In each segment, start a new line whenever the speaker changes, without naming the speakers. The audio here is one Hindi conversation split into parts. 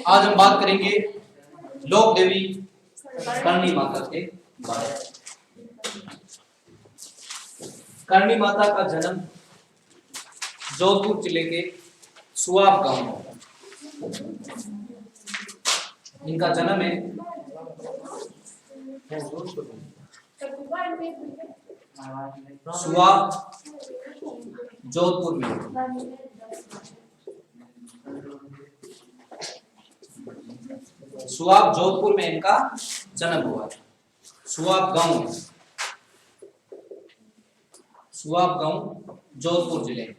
आज हम बात करेंगे लोक देवी करणी माता के बारे में। करणी माता का जन्म जोधपुर जिले के सुआब गांव में। इनका जन्म है सुआब जोधपुर में। सुआब जोधपुर में इनका जन्म हुआ। सुआब गांव में, सुआब गांव जोधपुर जिले में।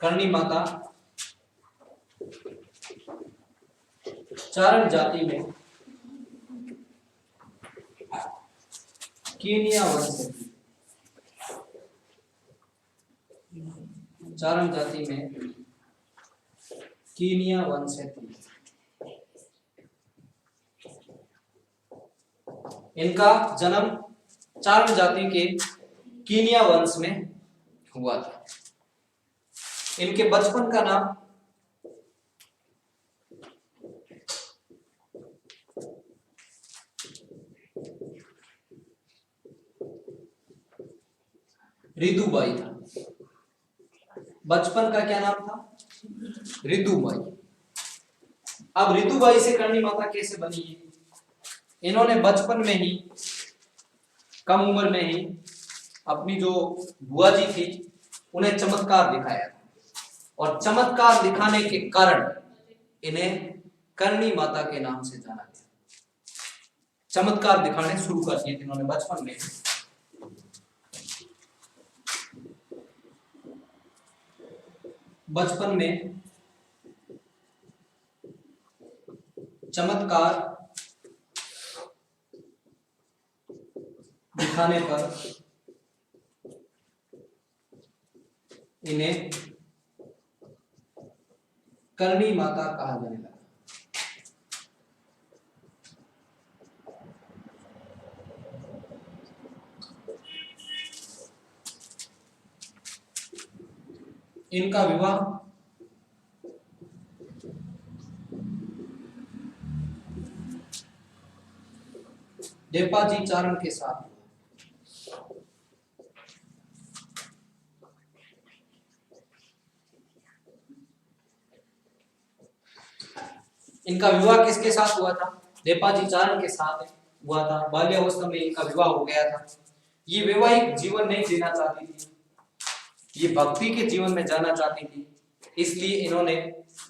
करणी माता चारण जाति में कीनिया वंश से थी। चारण जाति में कीनिया वंश से थी। इनका जन्म चारण जाति के कीनिया वंश में हुआ था। इनके बचपन का नाम रिदुबाई था। बचपन का क्या नाम था? रिदुबाई। अब रिदुबाई से करणी माता कैसे बनी है? इन्होंने बचपन में ही, कम उम्र में ही अपनी जो बुआ जी थी उन्हें चमत्कार दिखाया और चमत्कार दिखाने के कारण इन्हें करणी माता के नाम से जाना गया। चमत्कार दिखाने शुरू कर दिए इन्होंने बचपन में। बचपन में चमत्कार दिखाने पर इन्हें करणी माता कहा जाने लगा। इनका विवाह देपाजी चारण के साथ हुआ। इनका विवाह किसके साथ हुआ था? देपाजी चारण के साथ हुआ था। बाल्यावस्था में इनका विवाह हो गया था। ये वैवाहिक जीवन नहीं जीना चाहती थी, ये भक्ति के जीवन में जाना चाहती थी। इसलिए इन्होंने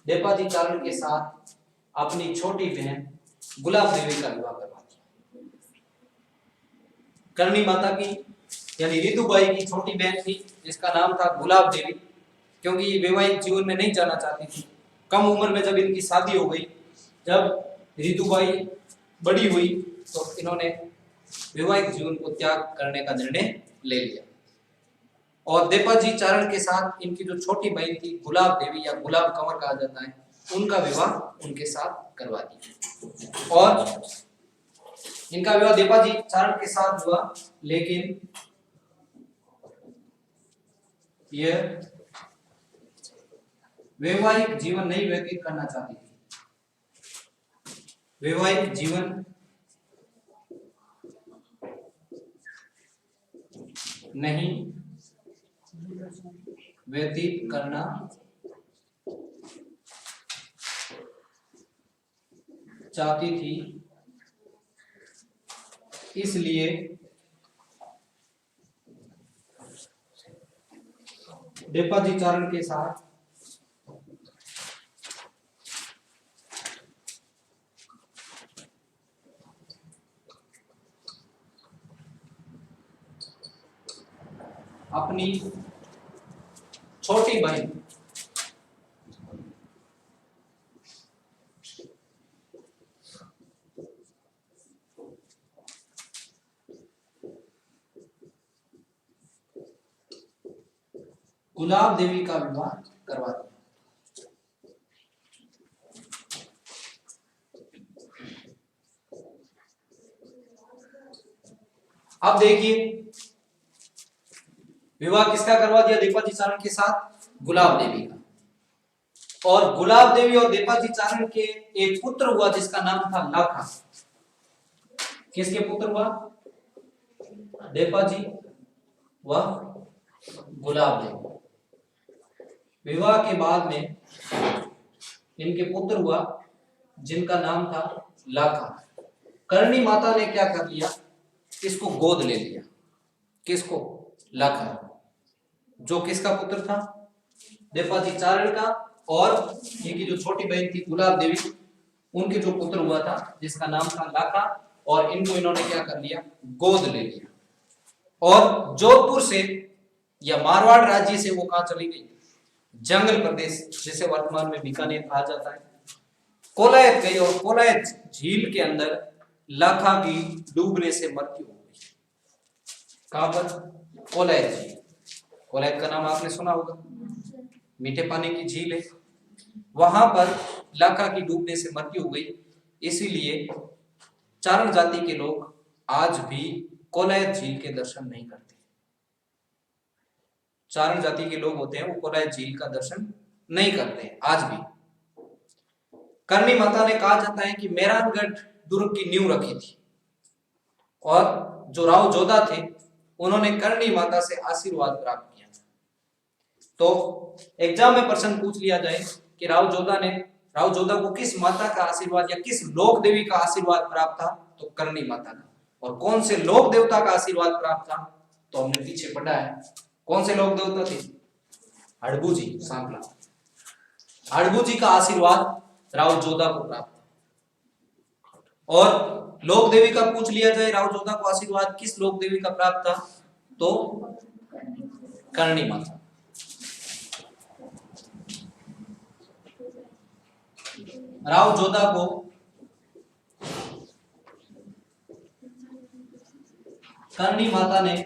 देपाजी चारण के साथ अपनी छोटी बहन गुलाब देवी का विवाह करवा दिया। करणी माता की यानी रिदुबाई की छोटी बहन थी जिसका नाम था गुलाब देवी, क्योंकि ये वैवाहिक जीवन में नहीं जाना चाहती थी। कम उम्र में जब इनकी शादी हो गई, जब रिदुबाई बड़ी हुई तो इन्होंने वैवाहिक जीवन को त्याग करने का निर्णय ले लिया और देपाजी चारण के साथ इनकी जो छोटी बहन थी गुलाब देवी या गुलाब कंवर कहा जाता है, उनका विवाह उनके साथ करवा दिया। और इनका विवाह देपाजी चारण के साथ हुआ, लेकिन यह वैवाहिक जीवन नहीं व्यतीत करना चाहती थी। वैवाहिक जीवन नहीं व्यतीत करना चाहती थी, इसलिए देपाजी चारण के साथ अपनी छोटी बहन गुलाब देवी का विवाह करवा दिया। अब देखिए विवाह किसका करवा दिया देपाजी चारण के साथ? गुलाब देवी का। और गुलाब देवी और देपाजी चारण के एक पुत्र हुआ जिसका नाम था लाखा। किसके पुत्र हुआ? देपाजी व गुलाब देवी। विवाह के बाद में इनके पुत्र हुआ जिनका नाम था लाखा। करणी माता ने क्या कर लिया? इसको गोद ले लिया। किसको? लाखा, जो किसका पुत्र था? देपाजी चारण का। और इनकी जो छोटी बहन थी गुलाब देवी, उनके जो पुत्र हुआ था जिसका नाम था लाखा, और इनको इन्होंने क्या कर लिया? गोद ले लिया। और जोधपुर से या मारवाड़ राज्य से वो कहां चली गई? जंगल प्रदेश, जिसे वर्तमान में बीकानेर कहा जाता है, कोलायत गई। और कोलायत झील के अंदर लाखा की डूबने से मृत्यु हो गई। कहां पर? कोलायत झील। कोलायत का नाम आपने सुना होगा, मीठे पानी की झील है। वहां पर लाखा की डूबने से मृत्यु हो गई। इसीलिए चारण जाति के लोग आज भी कोलायत झील के दर्शन नहीं करते। चारण जाति के लोग होते हैं वो कोलायत झील का दर्शन नहीं करते आज भी। करणी माता ने कहा जाता है कि मेहरानगढ़ दुर्ग की नींव रखी थी, और जो राव जोधा थे उन्होंने करणी माता से आशीर्वाद प्राप्त किया था। तो एग्जाम में प्रश्न पूछ लिया जाए कि राव जोधा को किस माता का आशीर्वाद या किस लोक देवी का आशीर्वाद प्राप्त था, तो करणी माता का। और कौन से लोक देवता का आशीर्वाद प्राप्त था, तो हमने पीछे पढ़ा है। कौन से लोक देवता थे? हड़बू जी, सांपला। हड़बू जी का आशीर्वाद राव जोधा को प्राप्त। और लोक देवी का पूछ लिया जाए, राव जोधा को आशीर्वाद किस लोक देवी का प्राप्त था, तो करणी माता। राव जोधा को करणी माता ने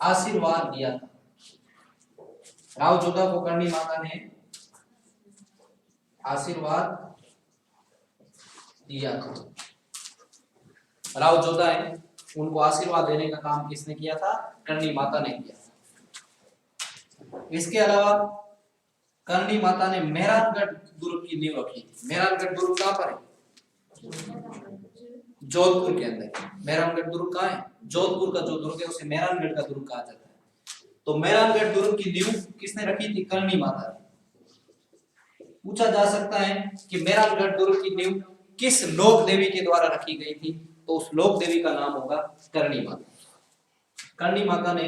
आशीर्वाद दिया था। राव जोधा को करणी माता ने आशीर्वाद दिया था। राव जोधा है, उनको आशीर्वाद देने का काम किसने किया था? करणी माता ने किया था। इसके अलावा करणी माता ने मेहरानगढ़ दुर्ग की नींव रखी थी। मेहरानगढ़ दुर्ग कहां पर है? जोधपुर के अंदर। मेहरानगढ़ दुर्ग कहां है? जोधपुर का जो दुर्ग है उसे मेहरानगढ़ का दुर्ग कहा जाता है। तो मेहरानगढ़ दुर्ग की नींव किसने रखी थी? करणी माता ने। पूछा जा सकता है कि मेहरानगढ़ दुर्ग की नींव किस लोक देवी के द्वारा रखी गई थी, तो उस लोक देवी का नाम होगा करणी माता। करणी माता ने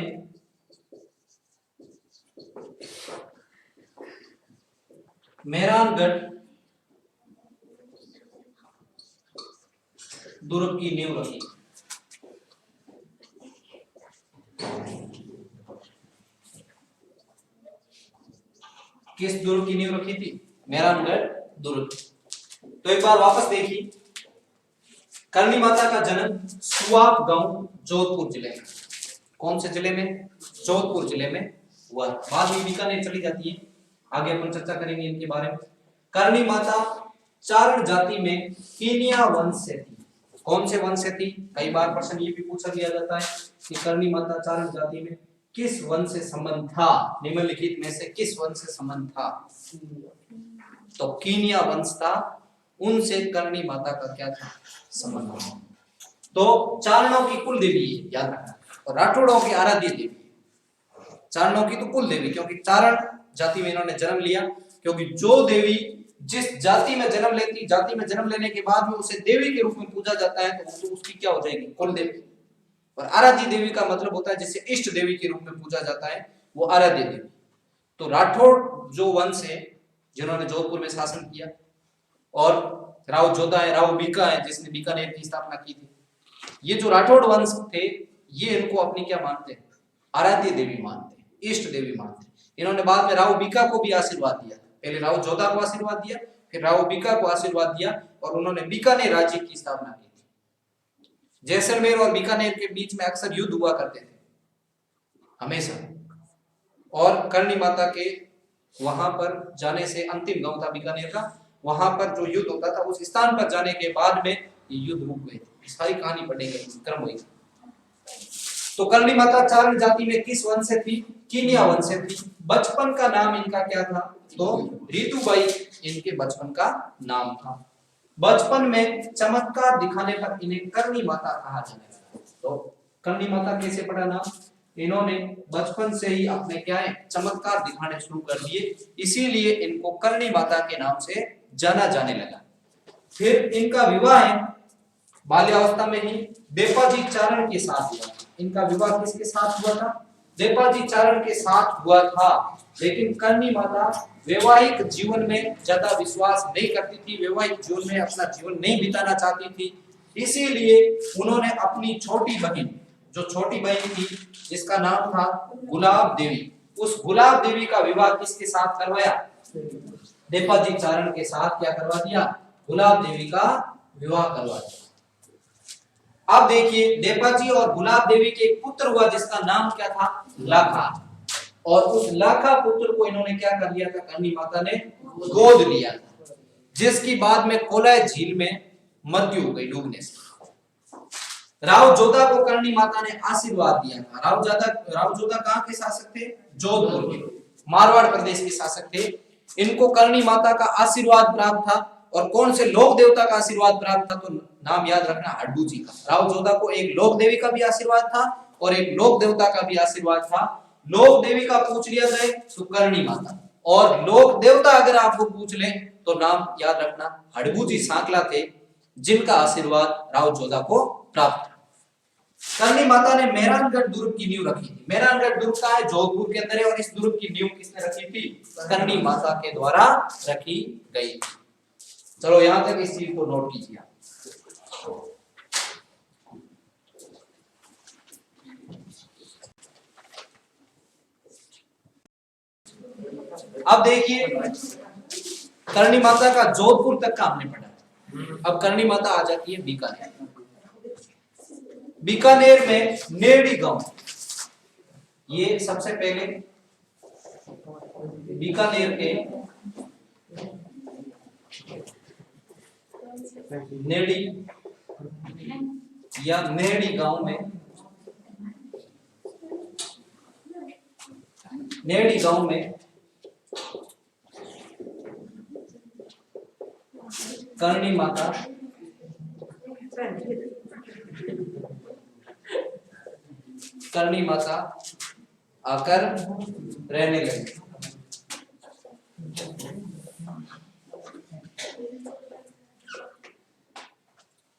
मेहरानगढ़ दुर्ग की नींव रखी। किस दुर्ग की नींव रखी थी? मेहरानगढ़ दुर्ग। तो एक बार वापस देखिए, करणी माता का जन्म सुआब गांव जोधपुर जिले में। कौन से जिले में? जोधपुर जिले में हुआ। बाद में बीकानेर चली जाती है, आगे अपन चर्चा करेंगे इनके बारे में। करणी माता चारण जाति में कीनिया वंश से थी। कौन से वंश से थी? कई बार प्रश्न ये भी पूछा गया जाता है कि करणी माता चारण जाति में किस वंश से संबंध था? निम्नलिखित में से किस वंश से संबंध था? तो कीनिया वंश था, उनसे करणी माता का क्या था? संबंध। तो चारणों की कुल देवी है, याद रखना, और राठौड़ों की आराध्य देवी। चारणों की तो कुल देवी, क्योंकि चारण जाति में इन्होंने जन्म लिया, क्योंकि जो देवी जिस जाति में जन्म लेती, जाति में जन्म लेने के बाद में उसे देवी के रूप में पूजा जाता है, तो उसकी क्या हो जाएगी? कुल देवी। और आराध्य देवी का मतलब होता है जिसे इष्ट देवी के रूप में पूजा जाता है, वो आराध्य देवी। तो राठौड़ जो वंश है जिन्होंने जोधपुर में शासन किया, और राव जोधा है, राव बीका है जिसने बीकानेर की स्थापना की थी, ये जो राठौड़ वंश थे ये इनको अपनी क्या मानते हैं? आराध्य देवी मानते हैं, इष्ट देवी मानते हैं। इन्होंने बाद में राव बीका को भी आशीर्वाद दिया। पहले राव जोधा को आशीर्वाद दिया, फिर राव बीका को आशीर्वाद दिया, और उन्होंने बीकानेर राज्य की स्थापना की थी। जैसलमेर और बीकानेर के बीच में अक्सर युद्ध हुआ करते थे, हमेशा। और करणी माता के वहां पर जाने से, अंतिम गांव था बीकानेर का, वहां पर जो युद्ध होता था उस स्थान पर जाने के बाद में ये युद्ध रुक गए थे। सारी कहानी पढ़ेंगे, क्रम हुई। तो करणी माता चारण जाति में किस वंश से थी? कीनिया वंश से थी। बचपन का नाम इनका क्या था? तो रीतुबाई इनके बचपन का नाम था। बचपन में चमत्कार दिखाने पर इन्हें करणी माता कहा जाने लगा। तो करणी माता कैसे पड़ा नाम? इन्होंने बचपन से ही अपने क्या है चमत्कार दिखाने शुरू कर दिए, इसीलिए इनको करणी माता के नाम से जाना जाने लगा। फिर इनका विवाह है बाल्यावस्था में ही देपाजी चारण के साथ हुआ। इनका विवाह किसके साथ हुआ था? देपाजी चारण के साथ हुआ था। लेकिन करणी माता वैवाहिक जीवन में ज्यादा विश्वास नहीं करती थी, वैवाहिक जीवन में अपना जीवन नहीं बिताना चाहती थी, इसीलिए उन्होंने अपनी छोटी बहन, जो छोटी बहन थी जिसका नाम था गुलाब देवी, उस गुलाब देवी का विवाह किसके साथ करवाया? देपाजी चारण के साथ क्या करवा दिया? गुलाब देवी का विवाह करवा दिया। अब देखिए देपाजी और गुलाब देवी के एक पुत्र हुआ जिसका नाम क्या था? लाखा। और उस लाखा पुत्र को इन्होंने क्या कर लिया था? करणी माता ने गोद लिया था, जिसकी बाद में कोलाय झील में मृत्यु हो गई डूबने से। राव जोधा को करणी माता ने आशीर्वाद दिया था। राव जोधा कहां के शासक थे? जोधपुर के, मारवाड़ प्रदेश के शासक थे। इनको करणी माता का आशीर्वाद प्राप्त था। और कौन से लोक देवता का आशीर्वाद प्राप्त था? तो नाम याद रखना, हड्डू जी का। राव जोधा को एक लोक देवी का भी आशीर्वाद था और एक लोक देवता का भी आशीर्वाद था। लोक देवी का पूछ लिया जाए तो करणी माता, और लोक देवता अगर आपको पूछ ले तो नाम याद रखना, हड्डू जी सांकला थे, जिनका आशीर्वाद राव जोधा को प्राप्त था। करणी माता ने मेहरानगढ़ दुर्ग की नींव रखी थी। मेहरानगढ़ दुर्ग का है जोधपुर के अंदर है, और इस दुर्ग की नींव किसने रखी थी? करणी माता के द्वारा रखी गई थी। चलो यहां तक इस चीज को नोट कीजिए। अब देखिए करणी माता का जोधपुर तक का हमने पढ़ा। अब करणी माता आ जाती है बीकानेर। बीकानेर में नेड़ी गांव, ये सबसे पहले बीकानेर के नेड़ी या नेड़ी गांव में, नेड़ी गांव में करणी माता आकर रहने लगी।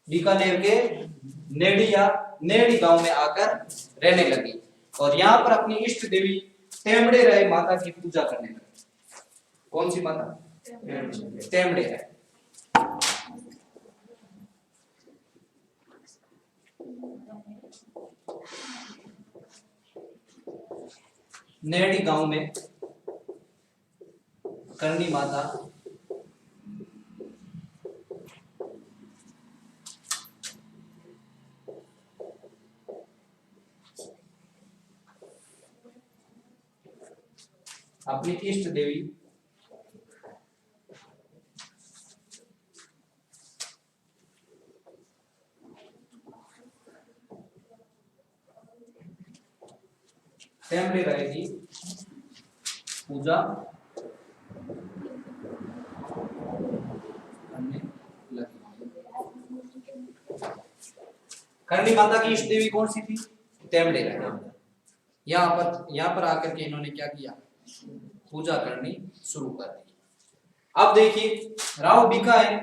बीकानेर के नेड़ी या नेड़ी गांव में आकर रहने लगी और यहाँ पर अपनी इष्ट देवी टेमड़े राय माता की पूजा करने लगी। कौन सी माता? टेमड़े राय। नेड़ी गांव में करणी माता अपनी इष्ट देवी टेमड़े राय की पूजा करने लगी। करणी माता की इष्ट देवी कौन सी थी? टेमड़े राय। यहाँ पर आकर के इन्होंने क्या किया? पूजा करनी शुरू कर दी। अब देखिए राव बीका है,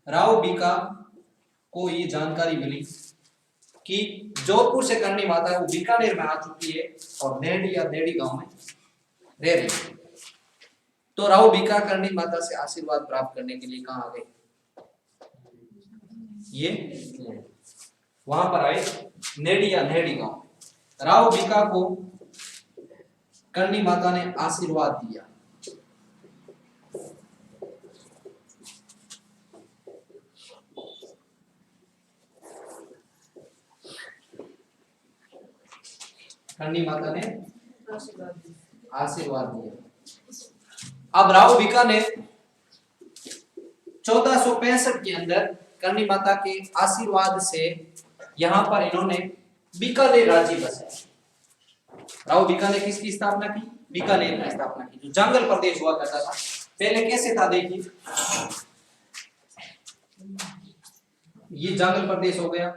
राव बीका को ये जानकारी मिली कि जोधपुर से करणी माता है वो बीकानेर में आ चुकी है और नेड़ी या नेड़ी गांव में रह रही है। तो राव बीका करणी माता से आशीर्वाद प्राप्त करने के लिए कहां आ गए? ये वहां पर आए नेड़ी या नेड़ी गांव। राव बीका को करणी माता ने आशीर्वाद दिया। करणी माता ने आशीर्वाद दिया। अब राव बीकानेर 1465 के अंदर करणी माता के आशीर्वाद से यहां पर इन्होंने बीकानेर राज्य बसाया। राव बीकानेर किसकी स्थापना की? बीकानेर की स्थापना की, जो जंगल प्रदेश हुआ करता था। पहले कैसे था देखिए, ये जंगल प्रदेश हो गया,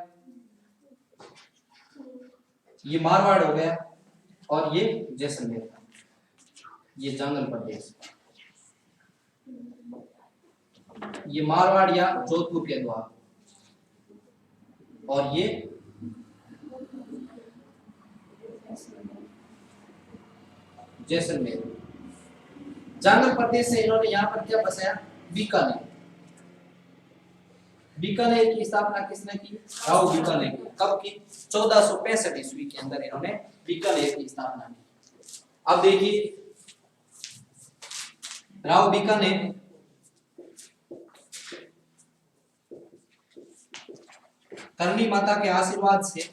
ये मारवाड़ हो गया, और ये जैसलमेर, ये जंगल प्रदेश, ये मारवाड़ या जोधपुर के द्वार, और ये जैसलमेर। जंगल प्रदेश से इन्होंने यहां पर क्या बसाया? बीकानेर। बीकानेर की स्थापना किसने की? राव बीकानेर की। कब की? 1465 ईस्वी के अंदर इन्होंने बीकानेर की स्थापना की। अब देखिए, राव बीकानेर करणी माता के आशीर्वाद से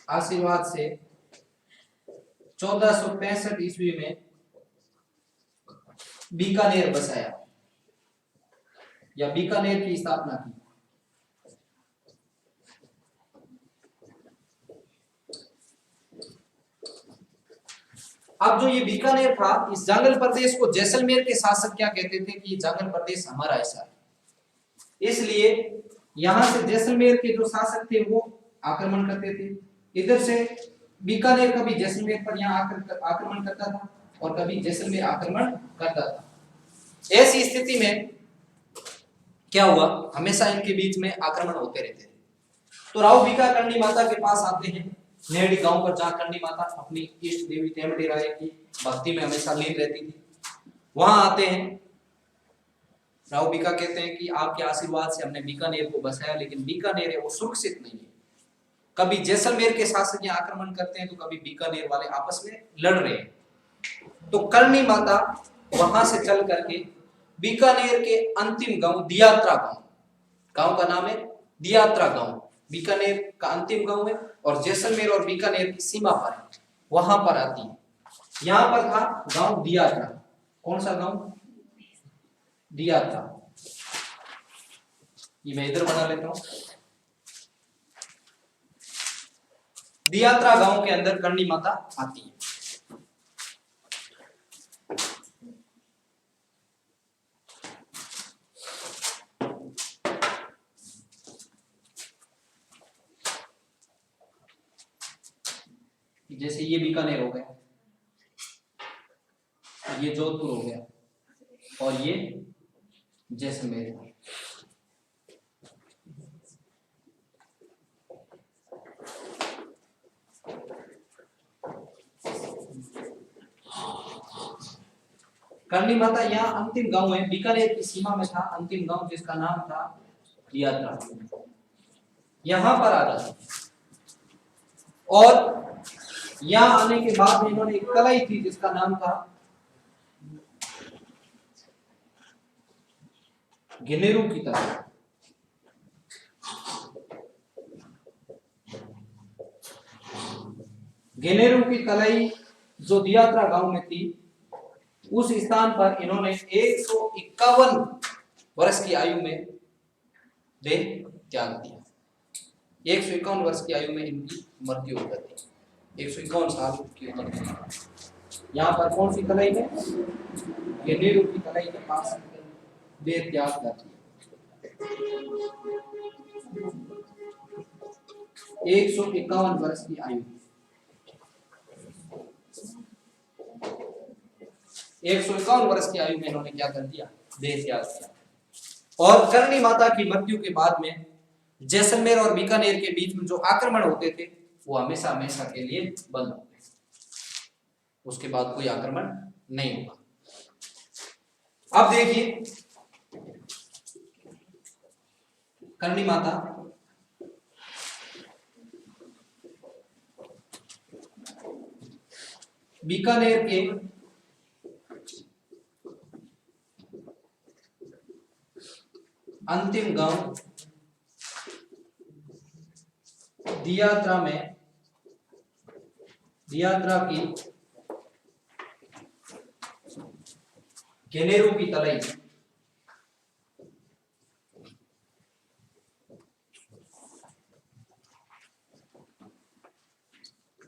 आशीर्वाद से 1465 ईस्वी में बीकानेर बसाया या बीकानेर की स्थापना की। अब जो ये बीकानेर था, इस जंगल प्रदेश को जैसलमेर के शासक क्या कहते थे कि जंगल प्रदेश हमारा हिस्सा है, इसलिए यहां से जैसलमेर के जो शासक थे वो आक्रमण करते थे। इधर से बीकानेर कभी जैसलमेर पर यहाँ आक्रमण करता था और कभी जैसलमेर आक्रमण करता था। ऐसी स्थिति में क्या हुआ, हमेशा इनके बीच में आक्रमण होते रहते थे। तो राव बीका करणी माता के पास आते हैं, नेहड़ी गांव पर, जहां करणी माता अपनी इष्ट देवी तेमड़ी राय की भक्ति में हमेशा लीन रहती थी। वहां आते हैं, राव बीका कहते हैं कि आपके आशीर्वाद से हमने बीकानेर को बसाया, लेकिन बीकानेर है वो सुरक्षित नहीं है। कभी जैसलमेर के शासक यहाँ आक्रमण करते हैं तो कभी बीकानेर वाले आपस में लड़ रहे हैं। तो करणी माता वहां से चल करके बीकानेर के अंतिम गांव दियात्रा गांव, गांव का नाम है दियात्रा गांव, बीकानेर का अंतिम गांव है और जैसलमेर और बीकानेर की सीमा पर है, वहां पर आती है। यहां पर था गांव दियात्रा। कौन सा गांव? दियात्रा। ये मैं इधर बना लेता हूं। दियात्रा गांव के अंदर करणी माता आती है। जैसे ये बीकानेर हो गया, ये जोधपुर हो गया और ये जैसलमेर। करणी माता यहाँ अंतिम गांव है, बीकानेर की सीमा में था अंतिम गांव जिसका नाम था दियात्रा। यहां पर आ जाती और यहां आने के बाद इन्होंने एक कलाई थी जिसका नाम था घेनेरू की तलाई। घेनेरू की तलाई जो दियात्रा गांव में थी, उस स्थान पर इन्होंने 151 वर्ष की आयु में देह त्याग दिया। 151 वर्ष की आयु में इनकी मृत्यु हो गई। 151 साल की उम्र। यहाँ पर कौन सी तलाई में? घेनेरू की तलाई के पास देह त्याग करती है। 151 वर्ष की आयु, 151 वर्ष की आयु में इन्होंने क्या कर दिया? देह त्याग किया। और करणी माता की मृत्यु के बाद में जैसलमेर और बीकानेर के बीच में जो आक्रमण होते थे वो हमेशा हमेशा के लिए बंद हो गए। उसके बाद कोई आक्रमण नहीं हुआ। अब देखिए, करणी माता बीकानेर के अंतिम गांव दियात्रा की घेनेरू की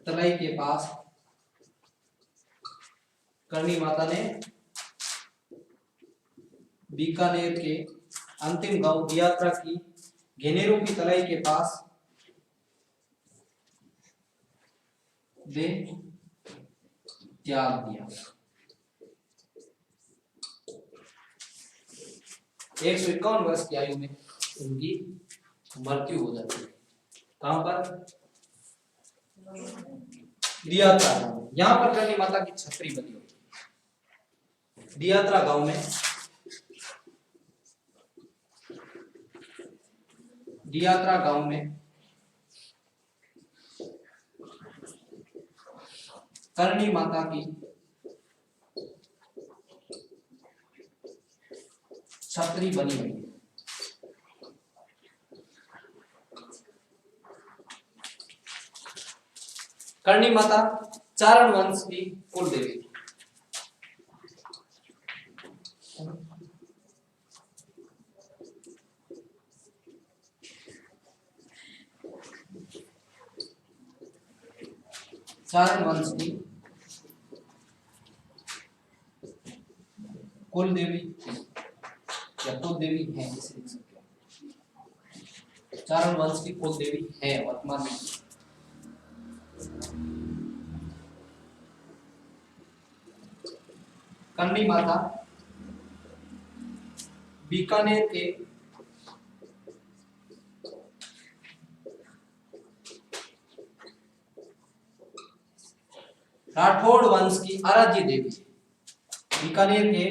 तलाई के पास करणी माता ने बीकानेर के अंतिम गांव दियात्रा की घेनेरू की तलाई के पास दे त्याग दिया। 151 वर्ष की आयु में उनकी मृत्यु हो जाती है। कहां पर? दियात्रा। यहां पर करणी माता की छतरी बनी हुई। दियात्रा गांव में करणी माता की छतरी बनी हुई है। करणी माता चारण वंश की कुल देवी। चारण वंश की कुल देवी या कुल देवी है, इसे लिख सकते हैं। चारण वंश की कुल देवी है वर्तमान में। करणी माता बीकानेर के राठौड़ वंश की आराध्य देवी। बीकानेर के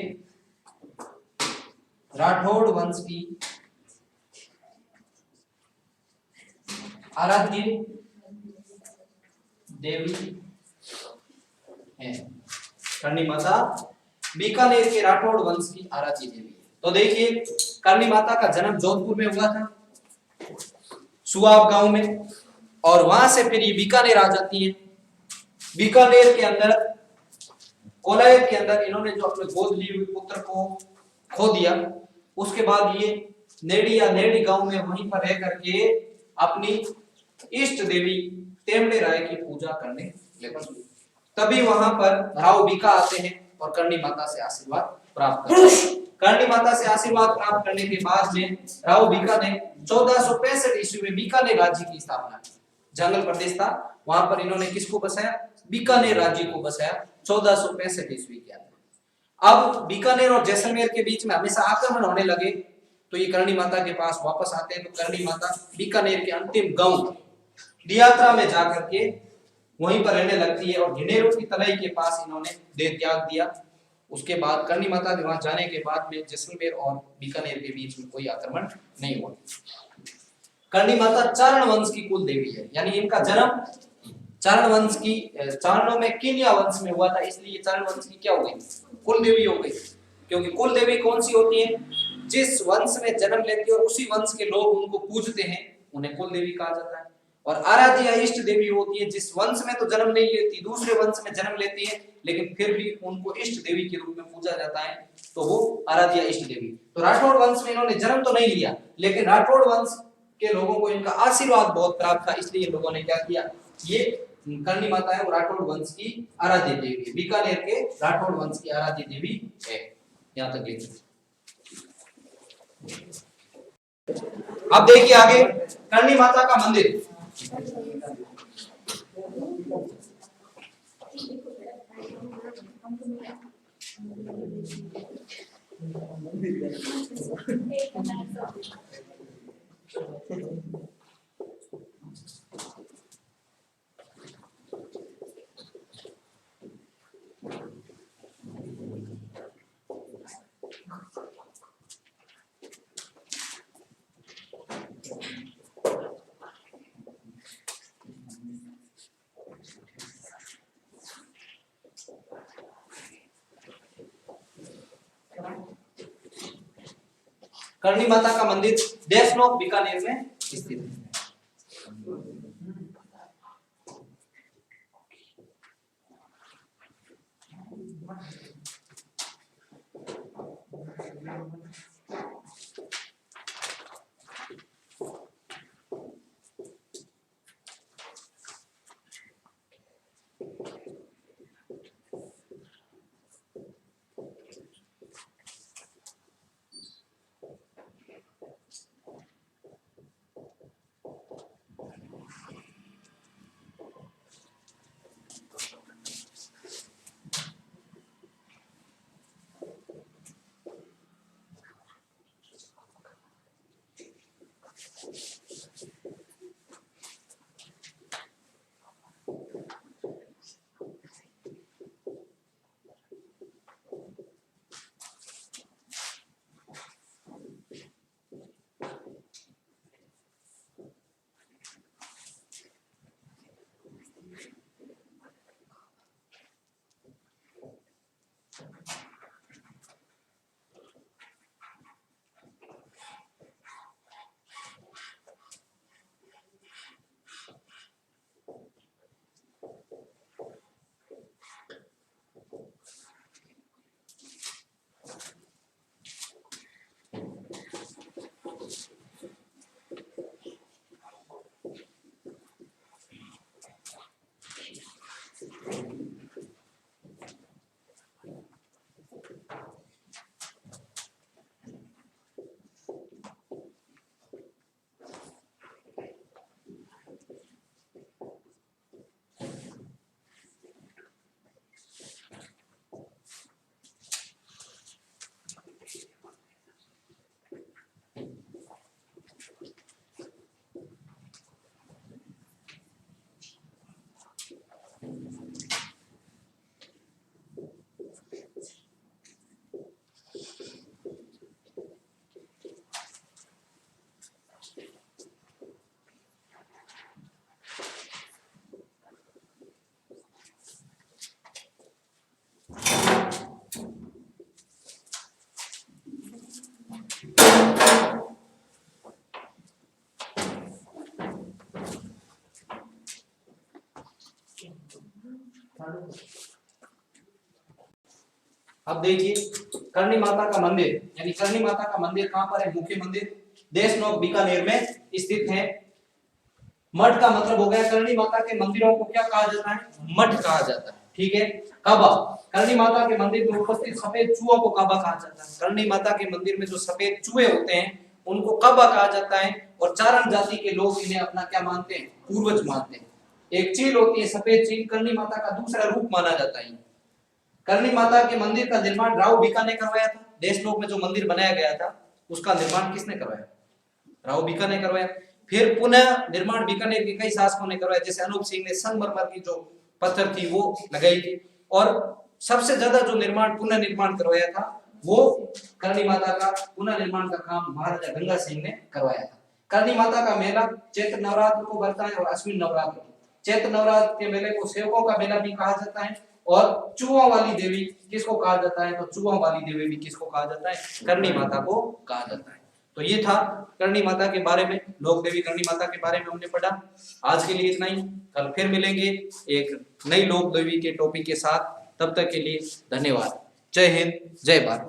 राठौड़ वंश की आराध्य देवी है। करणी माता बीकानेर के राठौड़ वंश की आराध्य देवी है। तो देखिए, करणी माता का जन्म जोधपुर में हुआ था, सुआब गांव में, और वहां से फिर ये बीकानेर आ जाती है। बीकानेर के अंदर, कोलायत के अंदर इन्होंने जो अपने गोद लिए हुए पुत्र को खो दिया, उसके बाद ये नेड़ी या नेड़ी गांव में वहीं पर रह करके अपनी इष्ट देवी तेमड़े राय की पूजा करने लगे। तभी वहां पर राव बीका आते हैं और करणी माता से आशीर्वाद प्राप्त करते हैं। करणी माता से आशीर्वाद प्राप्त करने के बाद में राव बीका ने 1465 ईस्वी में बीकानेर राज्य की स्थापना की। जंगल प्रदेश था, वहां पर इन्होंने किसको बसाया? बीकानेर राज्य को बसाया 1465 ईस्वी के अंदर। अब बीकानेर और जैसलमेर के बीच में हमेशा आक्रमण होने लगे, तो ये करणी माता के पास वापस आते हैं। तो करणी माता बीकानेर के अंतिम गांव दियात्रा में जाकर के वहीं पर रहने लगती है और घेनेरू की तलाई के पास इन्होंने देह त्याग दिया। उसके बाद करणी माता के वहां जाने के बाद में जैसलमेर और बीकानेर के बीच में कोई आक्रमण नहीं हुआ। करणी माता चारण वंश की कुल देवी है, यानी इनका जन्म चारण वंश की चारणों में किन्या वंश में हुआ था, इसलिए चारण वंश की क्या हो गई? कुल देवी हो गई। क्योंकि कुल देवी कौन सी होती है? जिस वंश में जन्म लेती है और उसी वंश के लोग उनको पूजते हैं, उन्हें कुल देवी कहा जाता है। और आराध्य या इष्ट देवी होती है जिस वंश में तो जन्म नहीं लेती, दूसरे वंश में जन्म लेती है, लेकिन फिर भी उनको इष्ट देवी के रूप में पूजा जाता है, तो वो आराध्य या इष्ट देवी। तो राठौड़ वंश में इन्होंने जन्म तो नहीं लिया, लेकिन राठौड़ वंश के लोगों को इनका आशीर्वाद बहुत प्राप्त था, इसलिए इन लोगों ने क्या किया? ये करणी माता है वो राठौड़ वंश की आराध्य देवी है। बीकानेर के राठौड़ वंश की आराध्य देवी है। यहां तक देखिए। अब देखिए आगे करणी माता का मंदिर। करणी माता का मंदिर देशनोक बीकानेर में स्थित है। अब देखिए करणी माता का मंदिर, यानी करणी माता का मंदिर कहां पर है? मुख्य मंदिर देशनोक बीकानेर में स्थित है। मठ का मतलब हो गया, करणी माता के मंदिरों को क्या कहा जाता है? मठ कहा जाता है। ठीक है। काबा, करणी माता के मंदिर में उपस्थित सफेद चूहों को काबा कहा जाता है। करणी माता के मंदिर में जो सफेद चूहे होते हैं उनको काबा कहा जाता है। और चारण जाति के लोग इन्हें अपना क्या मानते हैं? पूर्वज मानते हैं। एक चील होती है, सफेद चील, करणी माता का दूसरा रूप माना जाता है। करणी माता के मंदिर का निर्माण राव बीका ने करवाया था। देशनोक में जो मंदिर बनाया गया था उसका निर्माण किसने करवाया? राव बीका ने करवाया। फिर पुनः निर्माण बीकानेर के कई शासकों ने करवाया, जैसे अनूप सिंह ने संगमरमर की जो पत्थर थी वो लगाई थी। और सबसे ज्यादा जो निर्माण पुनः निर्माण करवाया था वो करणी माता का पुनः निर्माण का काम महाराजा गंगा सिंह ने करवाया था। करणी माता का मेला चैत्र नवरात्र को बढ़ता है और अश्विन नवरात्र को। चैत्र नवरात्र के मेले को सेवकों का मेला भी कहा जाता है। और चूहों वाली देवी किसको कहा जाता है? तो चूहों वाली देवी भी किसको कहा जाता है? करणी माता को कहा जाता है। तो ये था करणी माता के बारे में, लोक देवी करणी माता के बारे में हमने पढ़ा। आज के लिए इतना ही, कल फिर मिलेंगे एक नई लोक देवी के टॉपिक के साथ। तब तक के लिए धन्यवाद। जय हिंद, जय भारत।